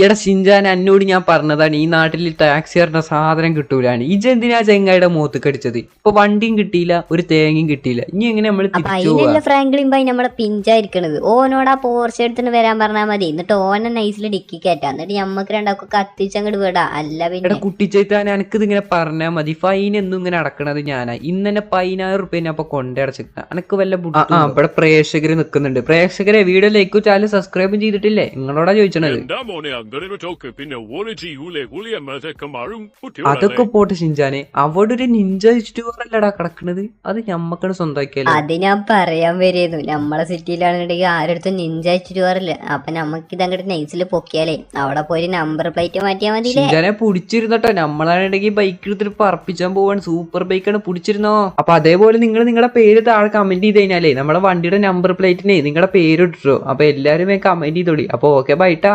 എടാ ഷിൻജാൻ എന്നോട് ഞാൻ പറഞ്ഞതാണ് ഈ നാട്ടിൽ ടാക്സി പറഞ്ഞ സാധനം കിട്ടൂലാണ്. ഇജെന്തിനാ ചെങ്ങായിയുടെ മുഖത്ത് കടിച്ചത്? ഇപ്പൊ വണ്ടിയും കിട്ടിയില്ല, ഒരു തേങ്ങയും കിട്ടിയില്ല. ഇനി എങ്ങനെ നമ്മൾ തിരിച്ചു പോവാ? ഫ്രാങ്ക്ലിൻ ബൈ നമ്മളെ പിഞ്ചായിരിക്കണത്. ഓനോട് ആ പോർച്ച് എടുത്തിട്ട് വരാൻ പറഞ്ഞാൽ മതി. എന്നിട്ട് ഓനെ നൈസിൽ ഡിക്കി കയറ്റാം. എന്നിട്ട് ഞമ്മക്ക് രണ്ടാക്കും കത്തിച്ചങ്ങോട്ട് വിടാ. അല്ല പിന്നെ കുട്ടിച്ചേത്താൻ എനിക്കിത് ഇങ്ങനെ പറഞ്ഞാൽ മതി. ഫൈൻ എന്നും ഇങ്ങനെ അടക്കണത് ഞാനാ. ഇന്ന് തന്നെ 10,000 റുപ്യ ഞാൻ അപ്പൊ കൊണ്ടടച്ചിട്ടാ. എനക്ക് വല്ല ഇവിടെ പ്രേക്ഷകര് നിക്കുന്നുണ്ട്. പ്രേക്ഷകരെ വീഡിയോ ലൈക്കും ചാനൽ സബ്സ്ക്രൈബും ചെയ്തിട്ടില്ലേ? നിങ്ങളോടാ ചോദിച്ചത്. അതൊക്കെ പോട്ടെ ഷിൻജാനെ, അവിടെ ഒരു നിഞ്ച യൂട്യൂബറല്ലടാ കിടക്കണത്. അത് ഞമ്മക്കാണ് സ്വന്തമാക്കിയാലോ? അത് ഞാൻ പറയാൻ വരുന്നു. നമ്മളെ സിറ്റിയിലാണെന്നുണ്ടെങ്കിൽ ആരടുത്തും നിഞ്ച യൂട്യൂബറില്ല. അപ്പൊ നമുക്ക് ഇതങ്ങോട്ട് നൈസിൽ പൊക്കിയാലേ അവിടെ പോയി നമ്പർ പ്ലേറ്റ് മാറ്റിയാൽ മതി. ഷിൻജാനെ പിടിച്ചിരുന്നട്ടോ. നമ്മളാണെങ്കിൽ ബൈക്ക് എടുത്തിട്ട് പറപ്പിച്ചാൻ പോവാണ്. സൂപ്പർ ബൈക്കാണ്, പിടിച്ചിരുന്നോ? അപ്പൊ അതേപോലെ നിങ്ങൾ നിങ്ങളുടെ പേര് താഴെ കമന്റ് ചെയ്ത് കഴിഞ്ഞാലേ നമ്മുടെ വണ്ടിയുടെ നമ്പർ പ്ലേറ്റിനെ നിങ്ങളുടെ പേര് ഇട്ടോ. അപ്പൊ എല്ലാരും കമന്റ് ചെയ്തോളി. അപ്പൊ ഓക്കെ ബൈട്ടാ.